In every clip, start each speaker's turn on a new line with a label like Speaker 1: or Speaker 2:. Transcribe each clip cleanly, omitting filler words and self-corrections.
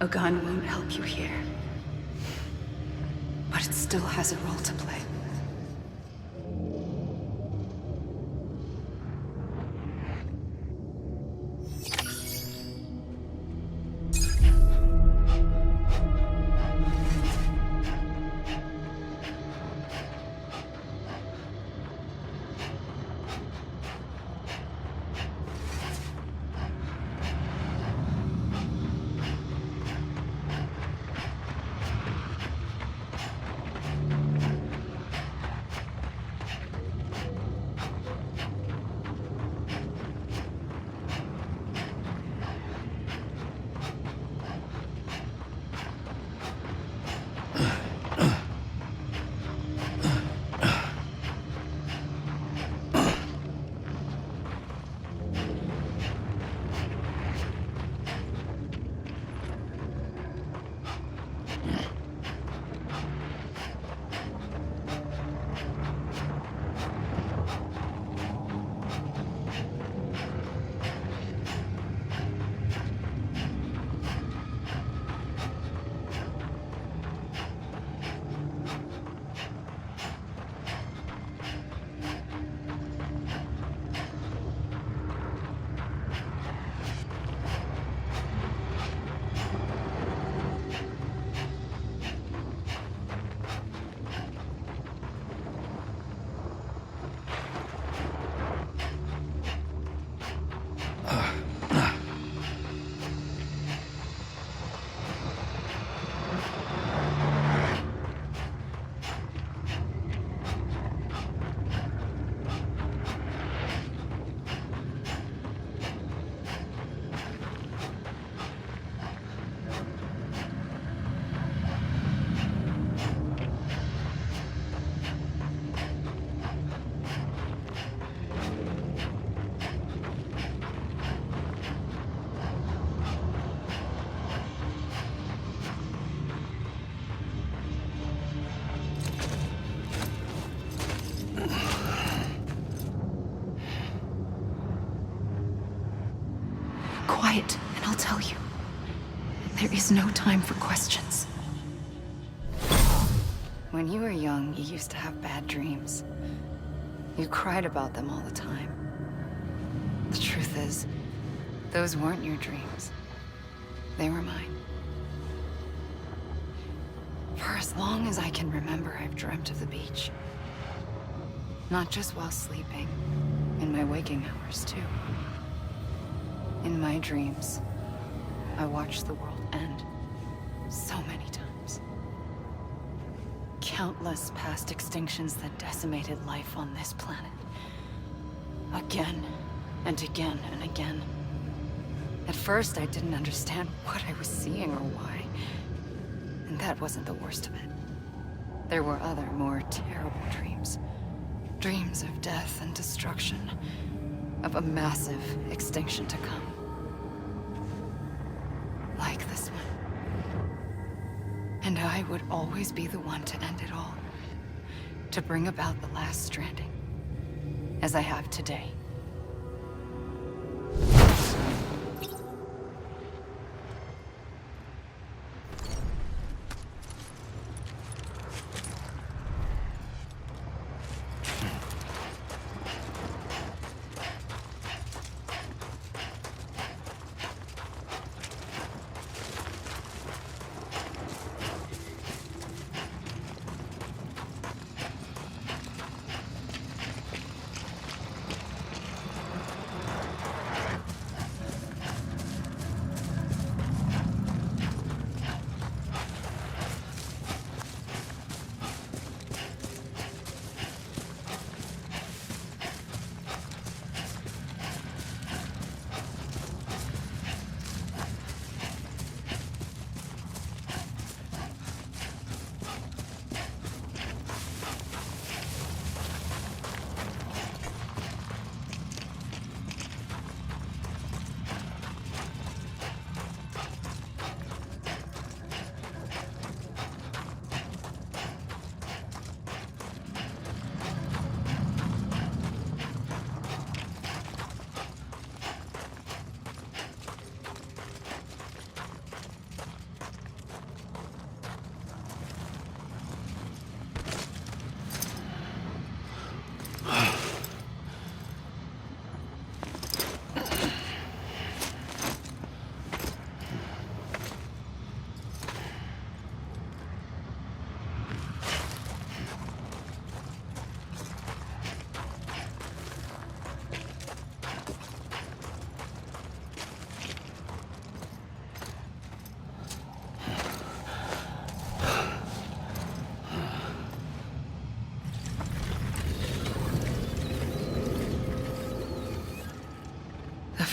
Speaker 1: A gun won't help you here. But it still has a role to play. Quiet, and I'll tell you. There is no time for questions.
Speaker 2: When you were young, you used to have bad dreams. You cried about them all the time. The truth is, those weren't your dreams. They were mine. For as long as I can remember, I've dreamt of the beach. Not just while sleeping, in my waking hours, too. In my dreams, I watched the world end so many times. Countless past extinctions that decimated life on this planet. Again, and again, and again. At first, I didn't understand what I was seeing or why. And that wasn't the worst of it. There were other, more terrible dreams. Dreams of death and destruction. Of a massive extinction to come. Like this one. And I would always be the one to end it all. To bring about the last stranding. As I have today.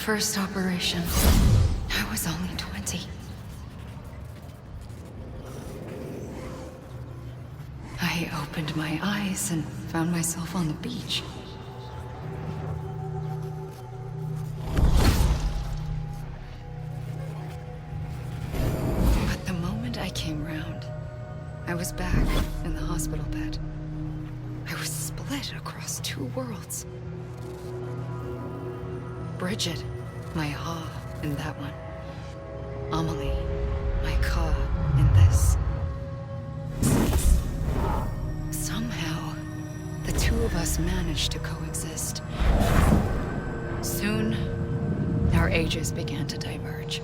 Speaker 1: first operation, I was only 20. I opened my eyes and found myself on the beach. But the moment I came round, I was back in the hospital bed. I was split across two worlds. Bridget, my ha in that one. Amelie, my ka in this. Somehow, the two of us managed to coexist. Soon, our ages began to diverge.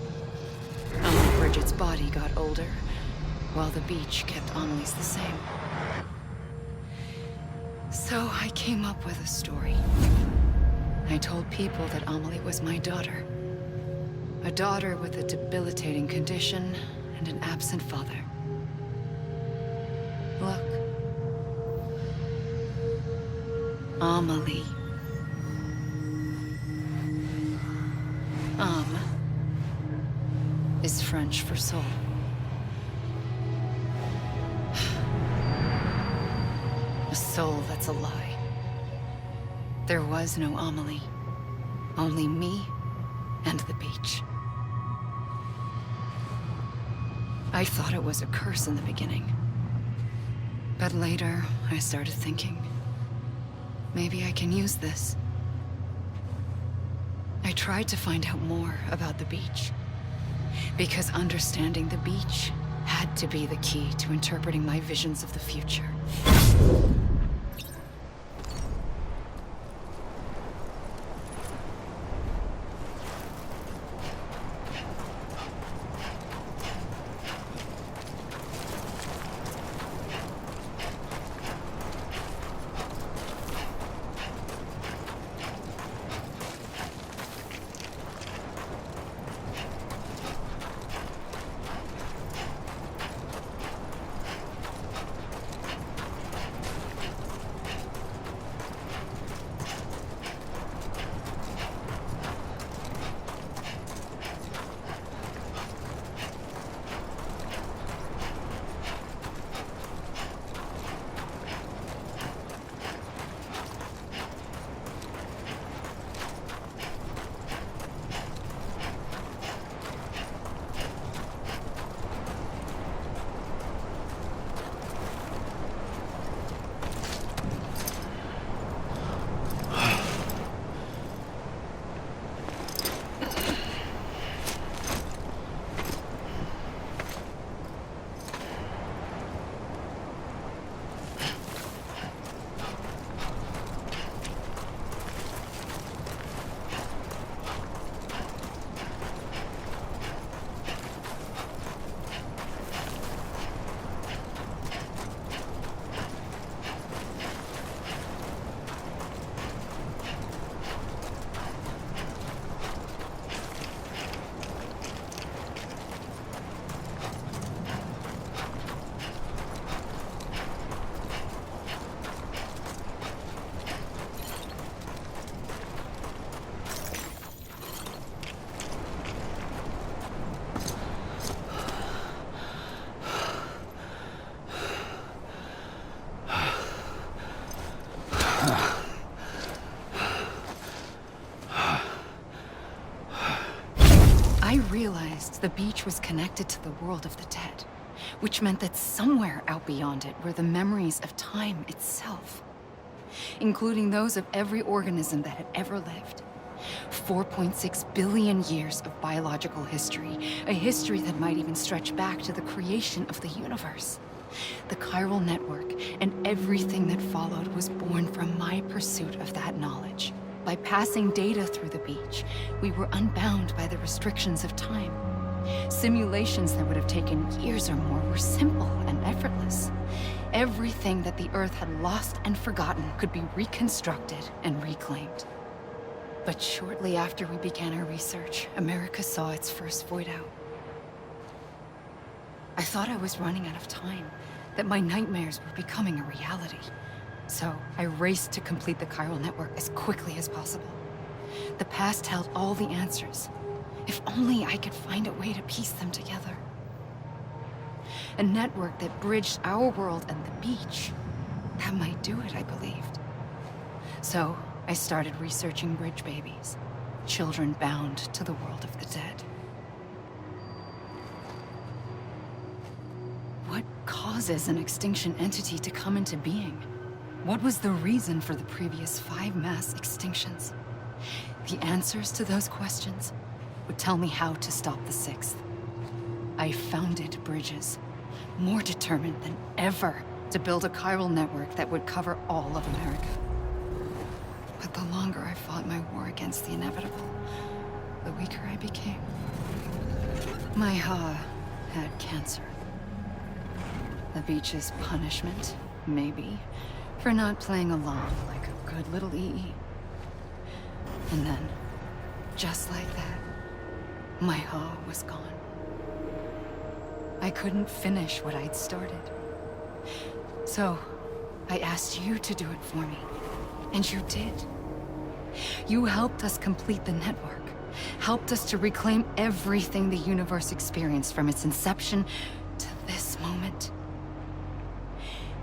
Speaker 1: Bridget's body got older, while the beach kept Amelie's the same. So I came up with a story. I told people that Amelie was my daughter. A daughter with a debilitating condition and an absent father. Look. Amelie. Am is French for soul. A soul that's a lie. There was no Amelie. Only me and the beach. I thought it was a curse in the beginning. But later, I started thinking, maybe I can use this. I tried to find out more about the beach. Because understanding the beach had to be the key to interpreting my visions of the future. I realized the beach was connected to the world of the dead, which meant that somewhere out beyond it were the memories of time itself, including those of every organism that had ever lived. 4.6 billion years of biological history, a history that might even stretch back to the creation of the universe. The chiral network and everything that followed was born from my pursuit of that knowledge. By passing data through the beach, we were unbound by the restrictions of time. Simulations that would have taken years or more were simple and effortless. Everything that the Earth had lost and forgotten could be reconstructed and reclaimed. But shortly after we began our research, America saw its first void out. I thought I was running out of time, that my nightmares were becoming a reality. So I raced to complete the chiral network as quickly as possible. The past held all the answers. If only I could find a way to piece them together. A network that bridged our world and the beach. That might do it, I believed. So, I started researching bridge babies. Children bound to the world of the dead. What causes an extinction entity to come into being? What was the reason for the previous 5 mass extinctions? The answers to those questions would tell me how to stop the 6th. I founded bridges, more determined than ever to build a chiral network that would cover all of America. But the longer I fought my war against the inevitable, the weaker I became. My Ha had cancer. The beach's punishment, maybe, for not playing along like a good little EE. And then, just like that, my Ha was gone. I couldn't finish what I'd started. So, I asked you to do it for me. And you did. You helped us complete the network. Helped us to reclaim everything the universe experienced from its inception to this moment.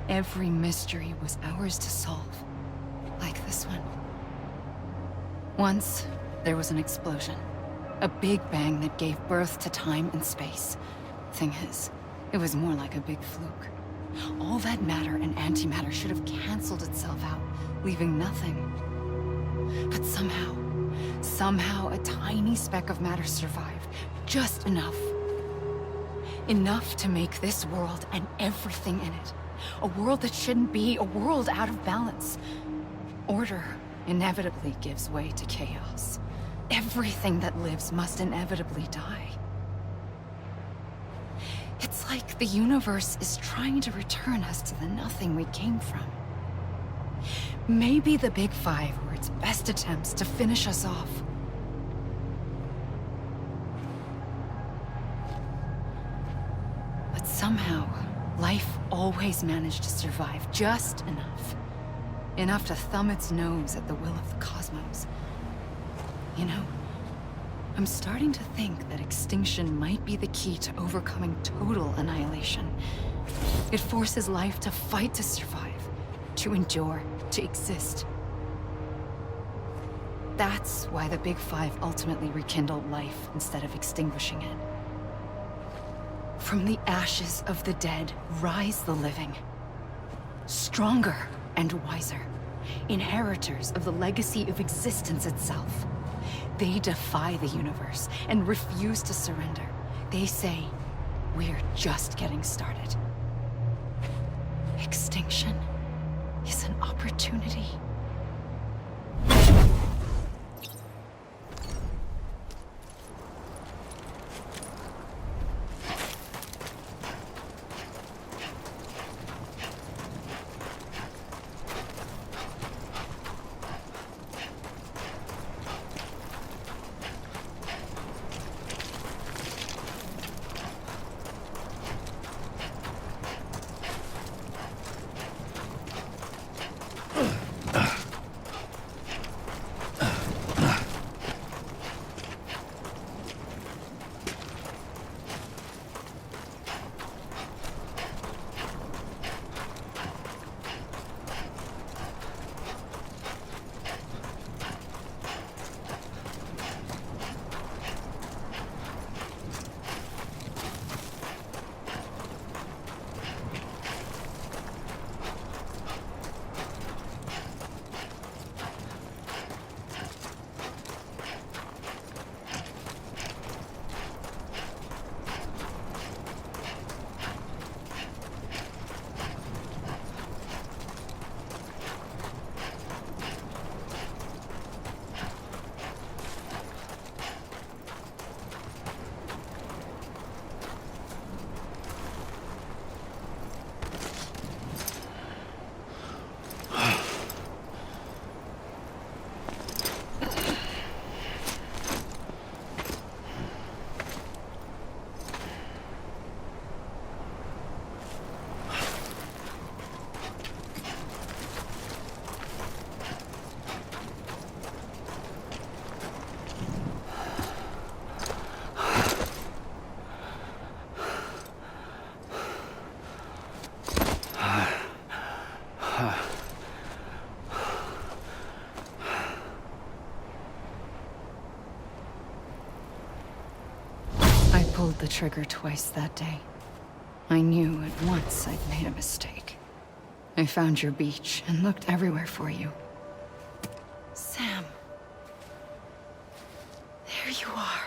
Speaker 1: Every mystery was ours to solve. Like this one. Once, there was an explosion. A big bang that gave birth to time and space. Thing is, it was more like a big fluke. All that matter and antimatter should have canceled itself out, leaving nothing. But somehow a tiny speck of matter survived. Just enough. Enough to make this world and everything in it. A world that shouldn't be, a world out of balance. Order inevitably gives way to chaos. Everything that lives must inevitably die. It's like the universe is trying to return us to the nothing we came from. Maybe the Big Five were its best attempts to finish us off. But somehow, life always managed to survive just enough. Enough to thumb its nose at the will of the cosmos. You know, I'm starting to think that extinction might be the key to overcoming total annihilation. It forces life to fight to survive, to endure, to exist. That's why the Big Five ultimately rekindled life instead of extinguishing it. From the ashes of the dead rise the living. Stronger and wiser. Inheritors of the legacy of existence itself. They defy the universe and refuse to surrender. They say, we're just getting started. Extinction is an opportunity. I pulled the trigger twice that day. I knew at once I'd made a mistake. I found your beach and looked everywhere for you. Sam. There you are.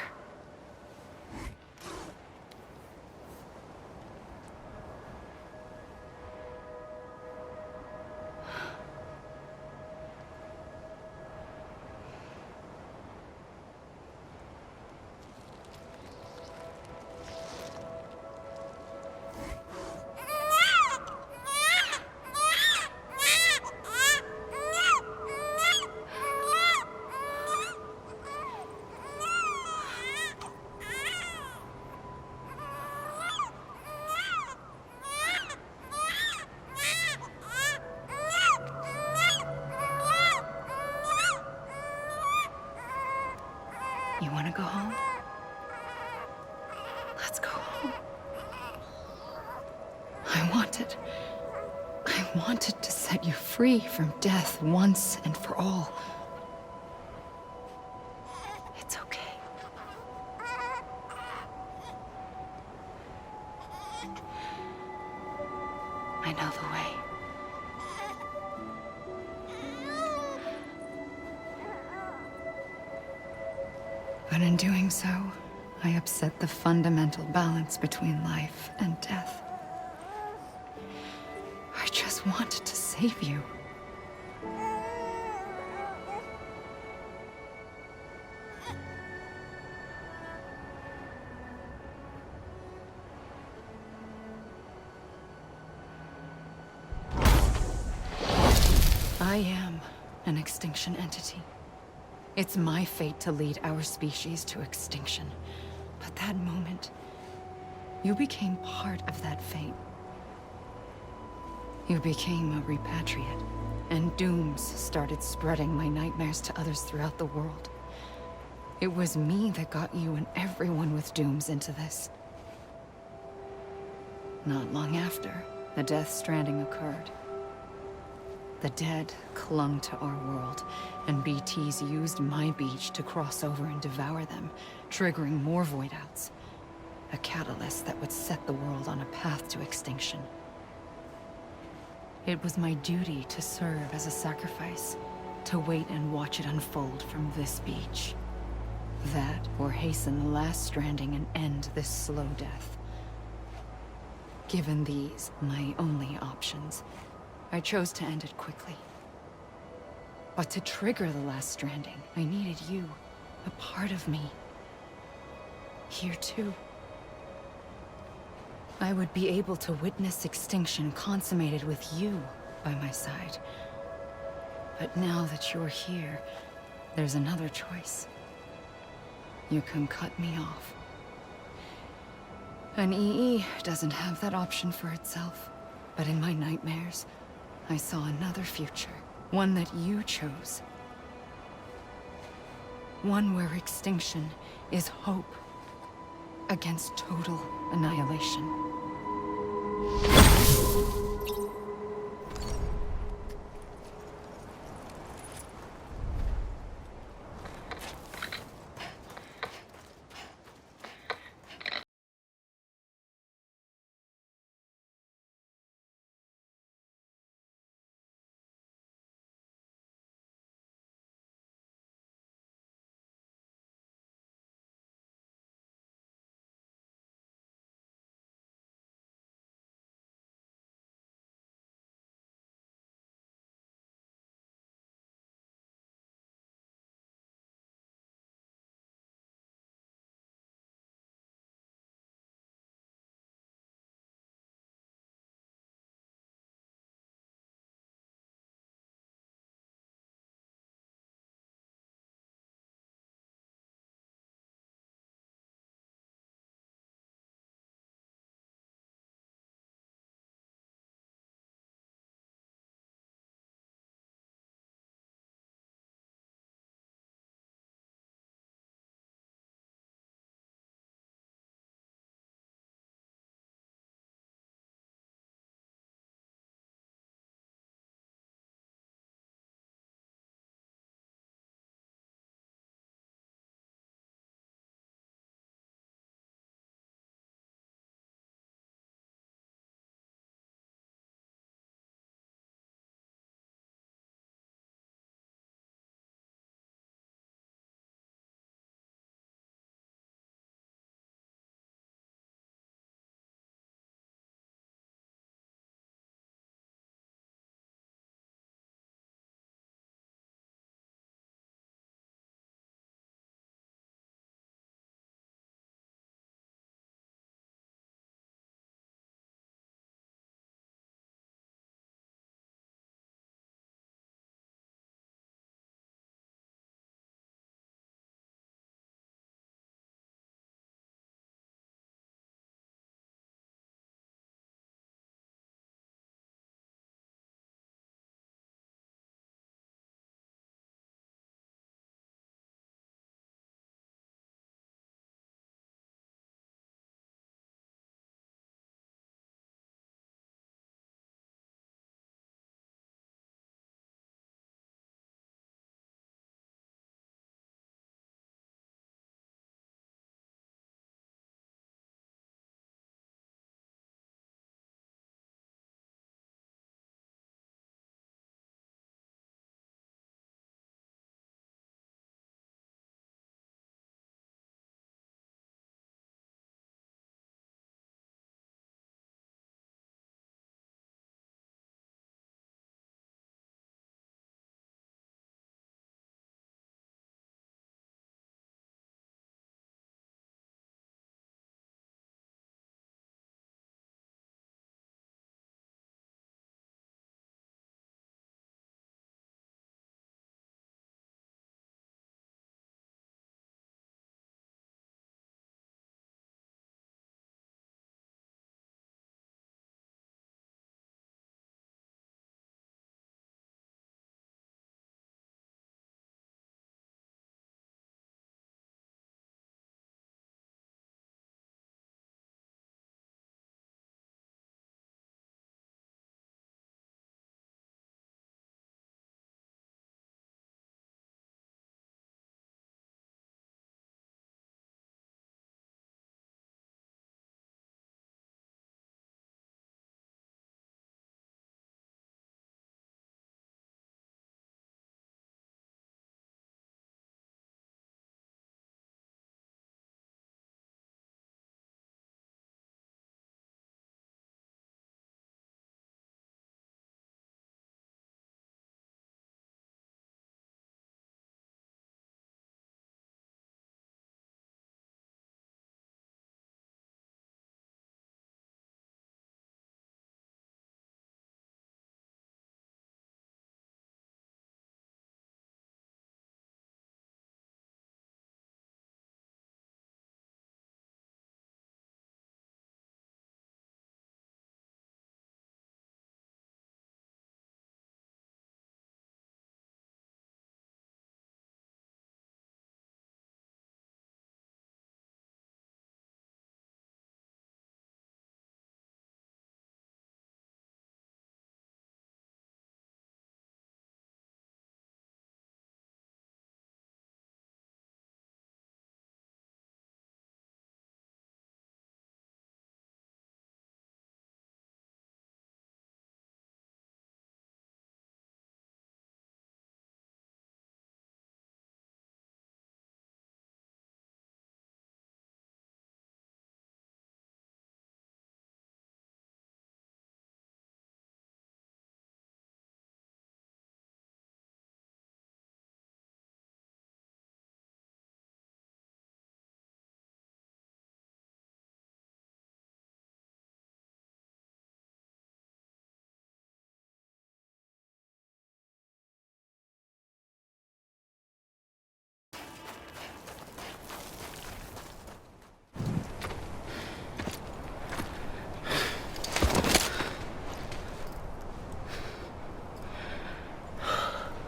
Speaker 1: You want to go home? Let's go home. I wanted to set you free from death once and for all. It's okay. I know the way. But in doing so, I upset the fundamental balance between life and death. I just wanted to save you. I am an extinction entity. It's my fate to lead our species to extinction. But that moment, you became part of that fate. You became a repatriate, and dooms started spreading my nightmares to others throughout the world. It was me that got you and everyone with dooms into this. Not long after, the Death Stranding occurred. The dead clung to our world, and BTs used my beach to cross over and devour them, triggering more void outs. A catalyst that would set the world on a path to extinction. It was my duty to serve as a sacrifice, to wait and watch it unfold from this beach. That, or hasten the last stranding and end this slow death. Given these, my only options, I chose to end it quickly. But to trigger the last stranding, I needed you, a part of me. Here too. I would be able to witness extinction consummated with you by my side. But now that you're here, there's another choice. You can cut me off. An EE doesn't have that option for itself. But in my nightmares, I saw another future. One that you chose. One where extinction is hope against total annihilation.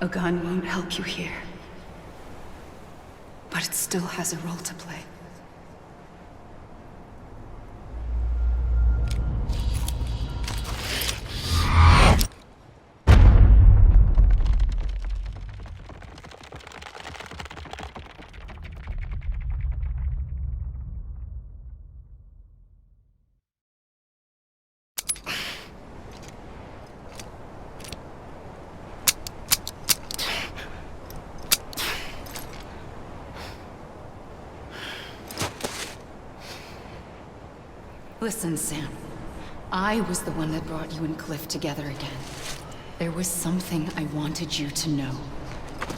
Speaker 1: A gun won't help you here. But it still has a role to play. Listen, Sam. I was the one that brought you and Cliff together again. There was something I wanted you to know.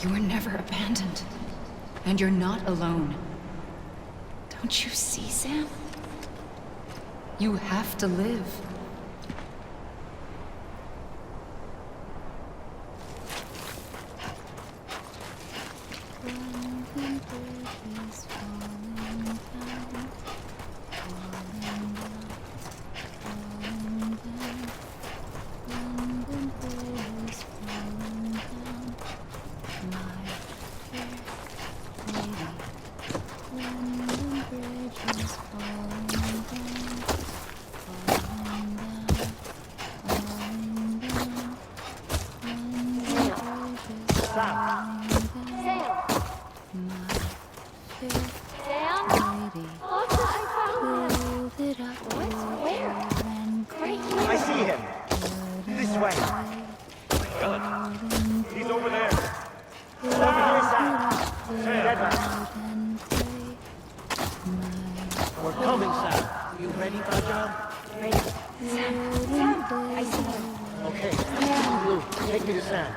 Speaker 1: You were never abandoned. And you're not alone. Don't you see, Sam? You have to live.
Speaker 3: I see him. This way. He's over there. Over here, Sam. Deadman. We're coming, Sam. You ready for the job?
Speaker 4: Ready. Sam, I see him.
Speaker 3: Okay. Blue, take me to Sam.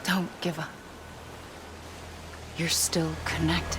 Speaker 1: Don't give up. You're still connected.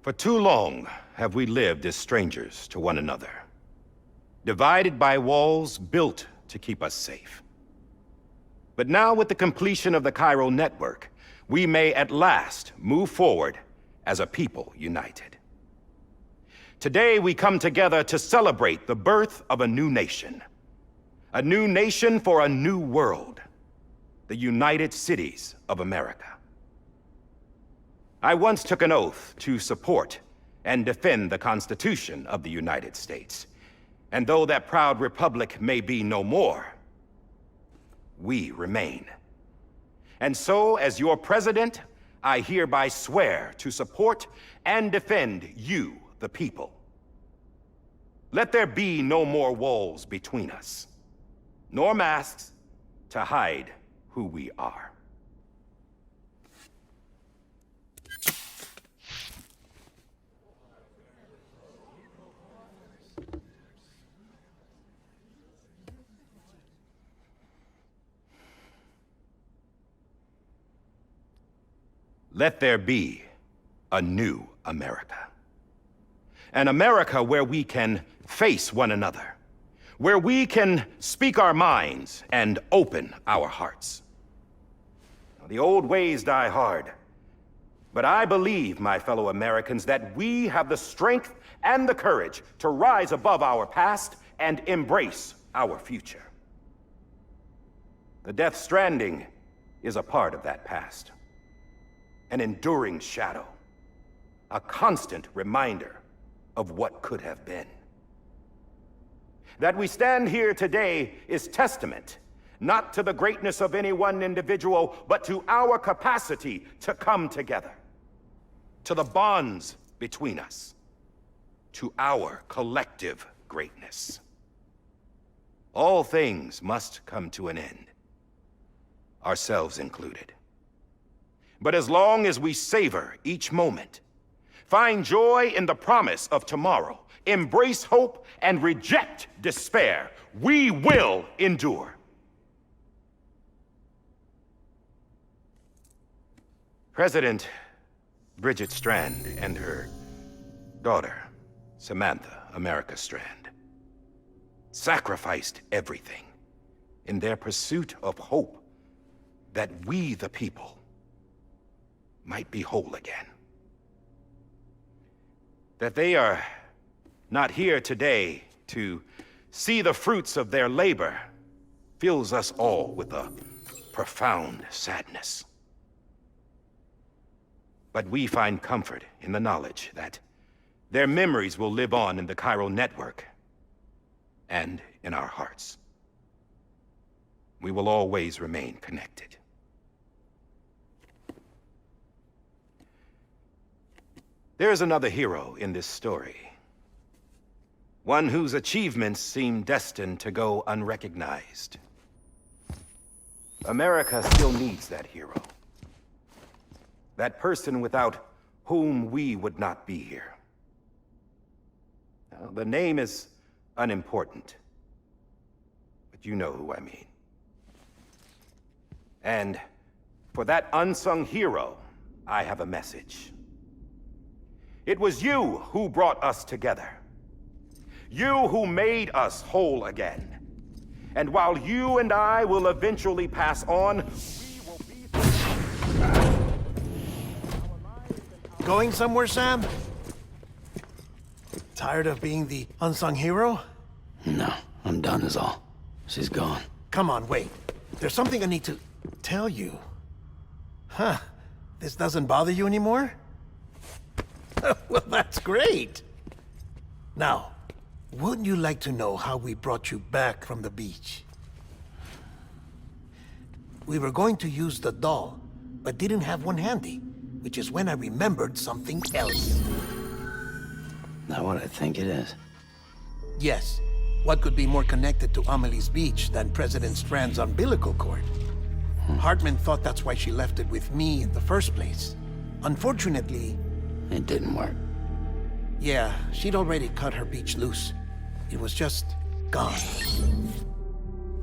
Speaker 5: For too long have we lived as strangers to one another, divided by walls built to keep us safe. But now, with the completion of the chiral network, we may at last move forward as a people united. Today, we come together to celebrate the birth of a new nation. A new nation for a new world. The United Cities of America. I once took an oath to support and defend the Constitution of the United States. And though that proud republic may be no more, we remain. And so, as your president, I hereby swear to support and defend you, the people. Let there be no more walls between us, nor masks to hide who we are. Let there be a new America. An America where we can face one another, where we can speak our minds and open our hearts. The old ways die hard, but I believe, my fellow Americans, that we have the strength and the courage to rise above our past and embrace our future. The Death Stranding is a part of that past. An enduring shadow, a constant reminder of what could have been. That we stand here today is testament, not to the greatness of any one individual, but to our capacity to come together, to the bonds between us, to our collective greatness. All things must come to an end, ourselves included. But as long as we savor each moment, find joy in the promise of tomorrow, embrace hope, and reject despair, we will endure. President Bridget Strand and her daughter, Samantha America Strand, sacrificed everything in their pursuit of hope that we, the people, might be whole again. That they are not here today to see the fruits of their labor fills us all with a profound sadness. But we find comfort in the knowledge that their memories will live on in the chiral network and in our hearts. We will always remain connected. There is another hero in this story. One whose achievements seem destined to go unrecognized. America still needs that hero. That person without whom we would not be here. Now, the name is unimportant, but you know who I mean. And for that unsung hero, I have a message. It was you who brought us together. You who made us whole again. And while you and I will eventually pass on, we will be...
Speaker 3: Going somewhere, Sam? Tired of being the unsung hero?
Speaker 6: No, I'm done is all. She's gone.
Speaker 3: Come on, wait. There's something I need to tell you. Huh. This doesn't bother you anymore? Well, that's great. Now, wouldn't you like to know how we brought you back from the beach? We were going to use the doll, but didn't have one handy, which is when I remembered something else.
Speaker 6: Not what I think it is.
Speaker 3: Yes. What could be more connected to Amelie's beach than President Strand's umbilical cord? Hartman thought that's why she left it with me in the first place. Unfortunately...
Speaker 6: It didn't work.
Speaker 3: Yeah, she'd already cut her beach loose. It was just gone.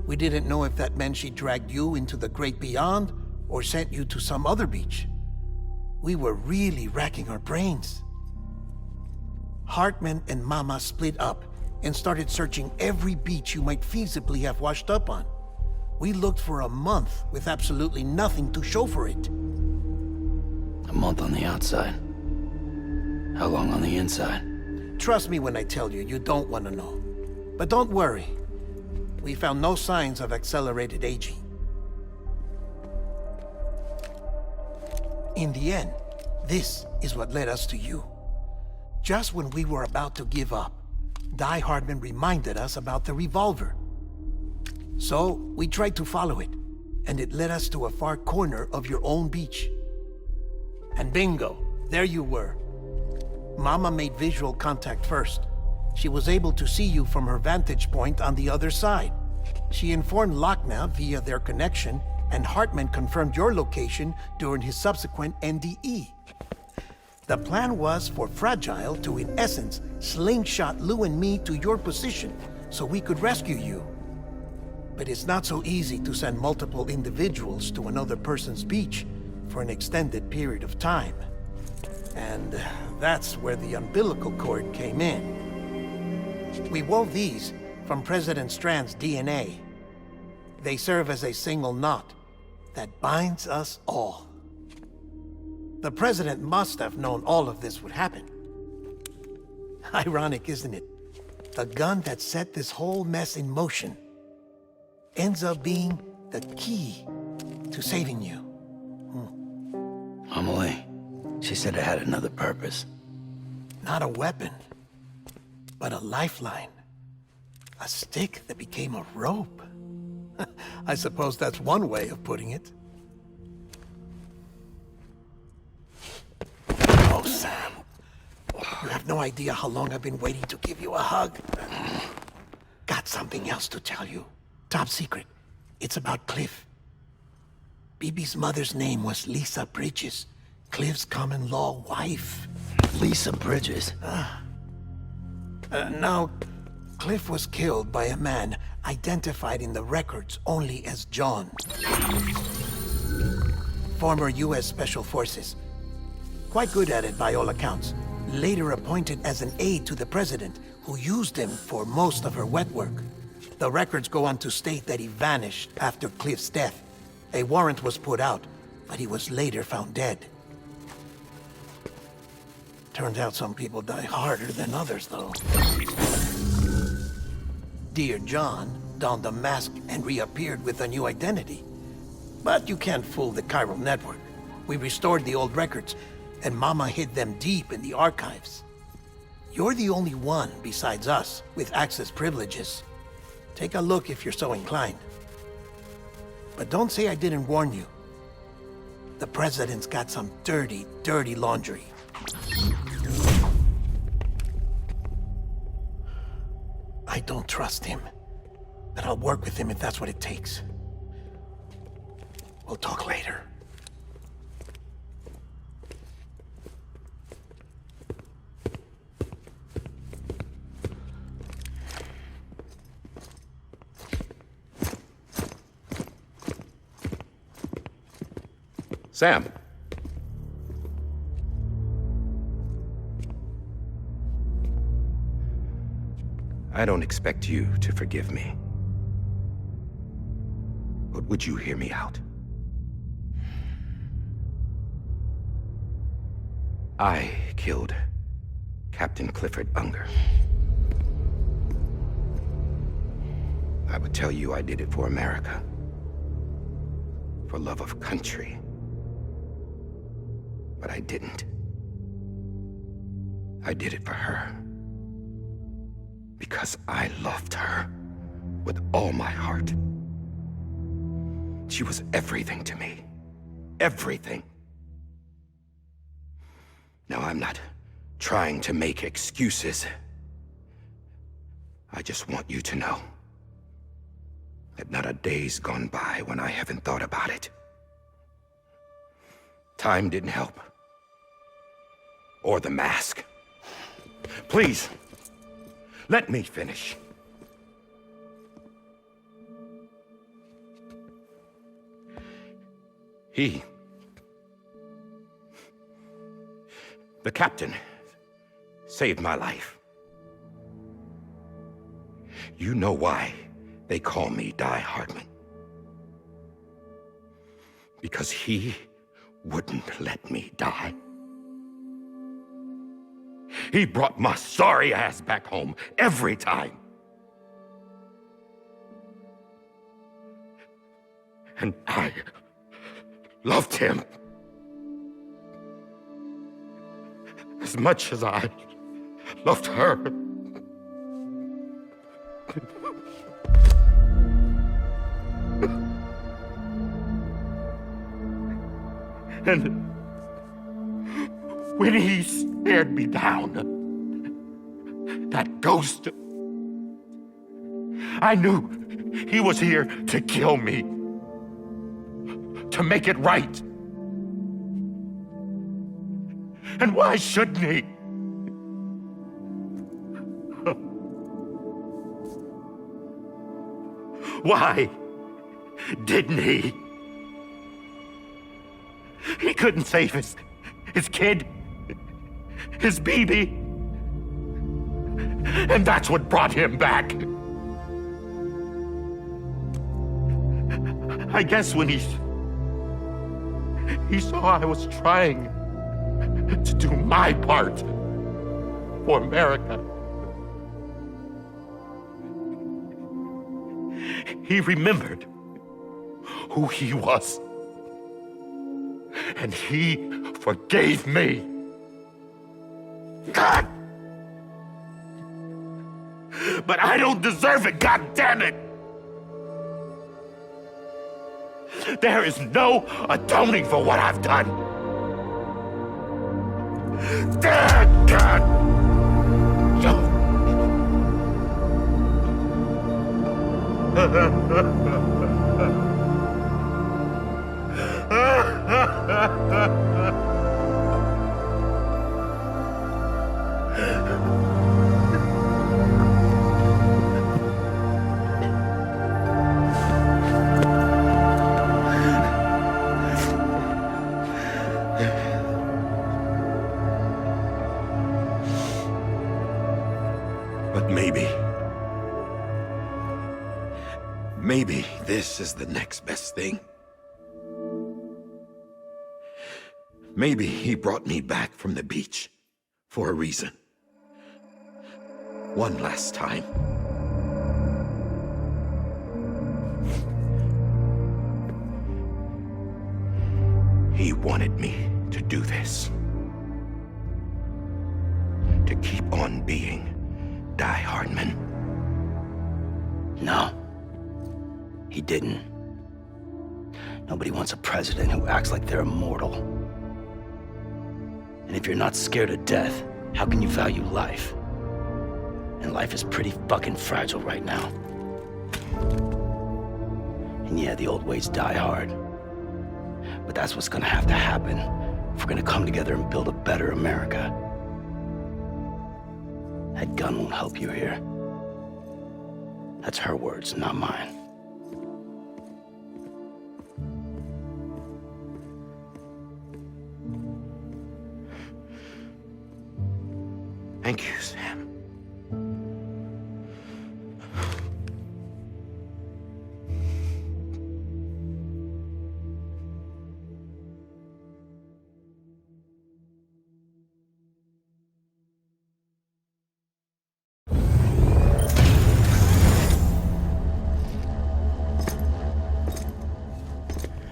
Speaker 3: We didn't know if that meant she dragged you into the great beyond or sent you to some other beach. We were really racking our brains. Hartman and Mama split up and started searching every beach you might feasibly have washed up on. We looked for a month with absolutely nothing to show for it.
Speaker 6: A month on the outside. How long on the inside?
Speaker 3: Trust me when I tell you, you don't want to know. But don't worry. We found no signs of accelerated aging. In the end, this is what led us to you. Just when we were about to give up, Die-Hardman reminded us about the revolver. So, we tried to follow it, and it led us to a far corner of your own beach. And bingo, there you were. Mama made visual contact first. She was able to see you from her vantage point on the other side. She informed Lochna via their connection, and Hartman confirmed your location during his subsequent NDE. The plan was for Fragile to, in essence, slingshot Lou and me to your position so we could rescue you. But it's not so easy to send multiple individuals to another person's beach for an extended period of time. And that's where the umbilical cord came in. We wove these from President Strand's DNA. They serve as a single knot that binds us all. The President must have known all of this would happen. Ironic, isn't it? The gun that set this whole mess in motion ends up being the key to saving you.
Speaker 6: Amelie, she said it had another purpose.
Speaker 3: Not a weapon, but a lifeline. A stick that became a rope. I suppose that's one way of putting it. Oh, Sam. You have no idea how long I've been waiting to give you a hug. Got something else to tell you. Top secret. It's about Cliff. Bibi's mother's name was Lisa Bridges, Cliff's common-law wife.
Speaker 6: Lisa Bridges?
Speaker 3: Now, Cliff was killed by a man identified in the records only as John. Former U.S. Special Forces. Quite good at it by all accounts. Later appointed as an aide to the president, who used him for most of her wet work. The records go on to state that he vanished after Cliff's death. A warrant was put out, but he was later found dead. Turns out some people die harder than others, though. Dear John donned a mask and reappeared with a new identity. But you can't fool the chiral network. We restored the old records, and Mama hid them deep in the archives. You're the only one, besides us, with access privileges. Take a look if you're so inclined. But don't say I didn't warn you. The President's got some dirty, dirty laundry. I don't trust him, but I'll work with him if that's what it takes. We'll talk later.
Speaker 5: Sam. I don't expect you to forgive me. But would you hear me out? I killed Captain Clifford Unger. I would tell you I did it for America. For love of country. But I didn't. I did it for her. Because I loved her with all my heart. She was everything to me. Everything. Now, I'm not trying to make excuses. I just want you to know that not a day's gone by when I haven't thought about it. Time didn't help. Or the mask. Please, let me finish. The captain, saved my life. You know why they call me Die-Hardman. Because he wouldn't let me die. He brought my sorry ass back home every time. And I loved him as much as I
Speaker 7: loved her. And when he stared me down, that ghost, I knew he was here to kill me, to make it right. And why shouldn't he? Why didn't he? He couldn't save his kid, his baby. And that's what brought him back. I guess when he saw I was trying to do my part for America, he remembered who he was. And he forgave me. God! But I don't deserve it, God damn it! There is no atoning for what I've done. God!
Speaker 5: But maybe this is the next best thing. Maybe he brought me back from the beach for a reason. One last time. He wanted me to do this. To keep on being Die-Hardman.
Speaker 6: No. He didn't. Nobody wants a president who acts like they're immortal. And if you're not scared of death, how can you value life? And life is pretty fucking fragile right now. And yeah, the old ways die hard. But that's what's gonna have to happen if we're gonna come together and build a better America. That gun won't help you here. That's her words, not mine.
Speaker 5: Thank you, Sam.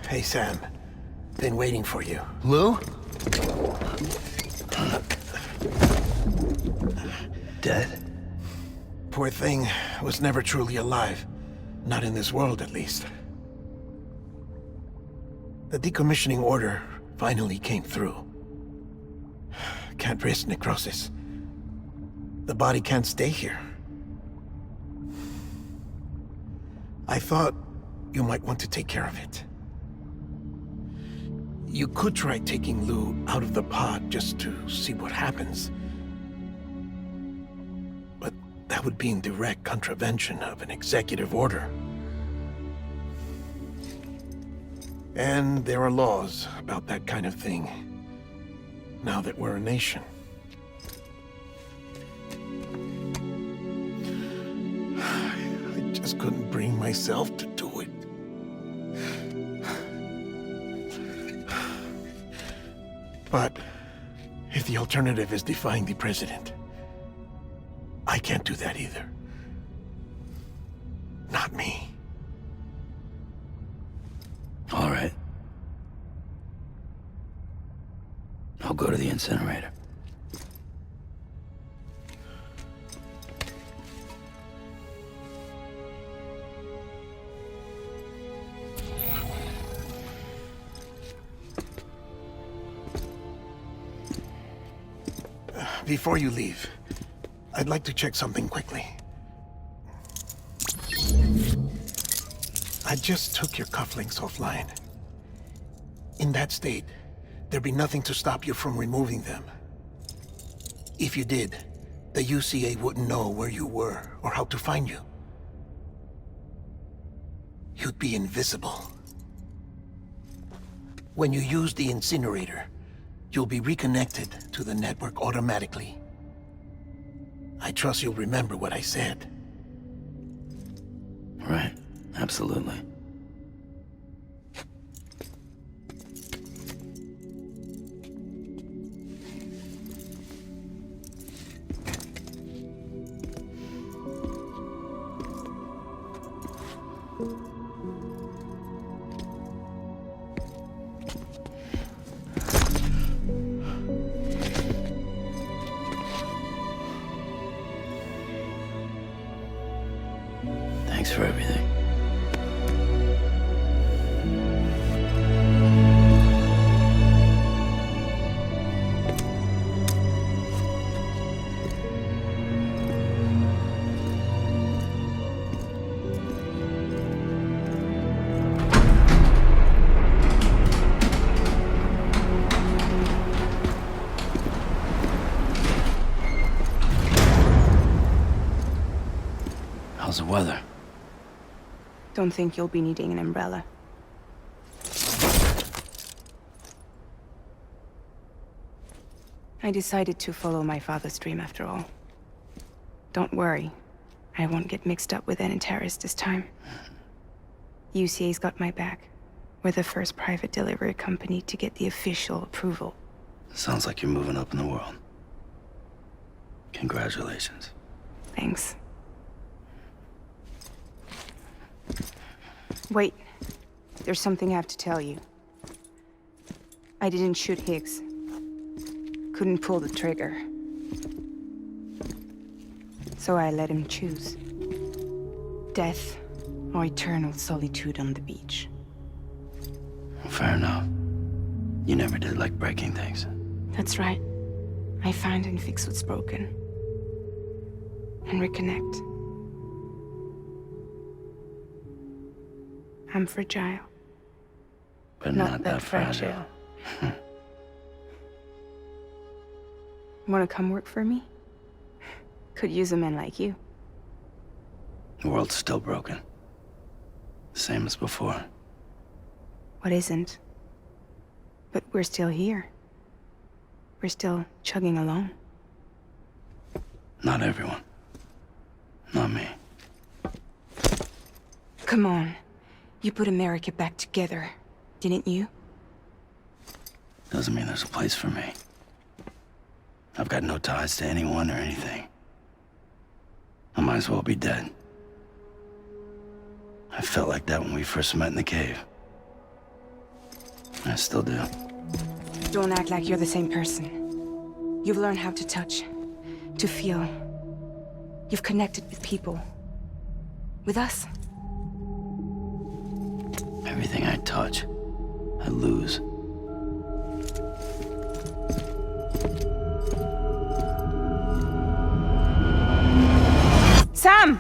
Speaker 3: Hey, Sam. Been waiting for you.
Speaker 6: Lou? Dead?
Speaker 3: Poor thing was never truly alive. Not in this world, at least. The decommissioning order finally came through. Can't risk necrosis. The body can't stay here. I thought you might want to take care of it. You could try taking Lou out of the pod just to see what happens. But that would be in direct contravention of an executive order. And there are laws about that kind of thing, now that we're a nation. I just couldn't bring myself to do it. But if the alternative is defying the president, I can't do that either. Not me.
Speaker 6: All right. I'll go to the incinerator.
Speaker 3: Before you leave, I'd like to check something quickly. I just took your cufflinks offline. In that state, there'd be nothing to stop you from removing them. If you did, the UCA wouldn't know where you were or how to find you. You'd be invisible. When you use the incinerator, you'll be reconnected to the network automatically. I trust you'll remember what I said.
Speaker 6: Right, absolutely. Thanks for everything. How's the weather?
Speaker 8: Don't think you'll be needing an umbrella. I decided to follow my father's dream after all. Don't worry, I won't get mixed up with any terrorists this time. UCA's got my back. We're the first private delivery company to get the official approval.
Speaker 6: Sounds like you're moving up in the world. Congratulations.
Speaker 8: Thanks. Wait, there's something I have to tell you. I didn't shoot Higgs. Couldn't pull the trigger. So I let him choose. Death or eternal solitude on the beach.
Speaker 6: Fair enough. You never did like breaking things.
Speaker 8: That's right. I find and fix what's broken. And reconnect. I'm fragile.
Speaker 6: But not that fragile.
Speaker 8: Wanna come work for me? Could use a man like you.
Speaker 6: The world's still broken. Same as before.
Speaker 8: What isn't? But we're still here. We're still chugging along.
Speaker 6: Not everyone. Not me.
Speaker 8: Come on. You put America back together, didn't you?
Speaker 6: Doesn't mean there's a place for me. I've got no ties to anyone or anything. I might as well be dead. I felt like that when we first met in the cave. I still do.
Speaker 8: Don't act like you're the same person. You've learned how to touch, to feel. You've connected with people. With us.
Speaker 6: Everything I touch, I lose.
Speaker 8: Sam!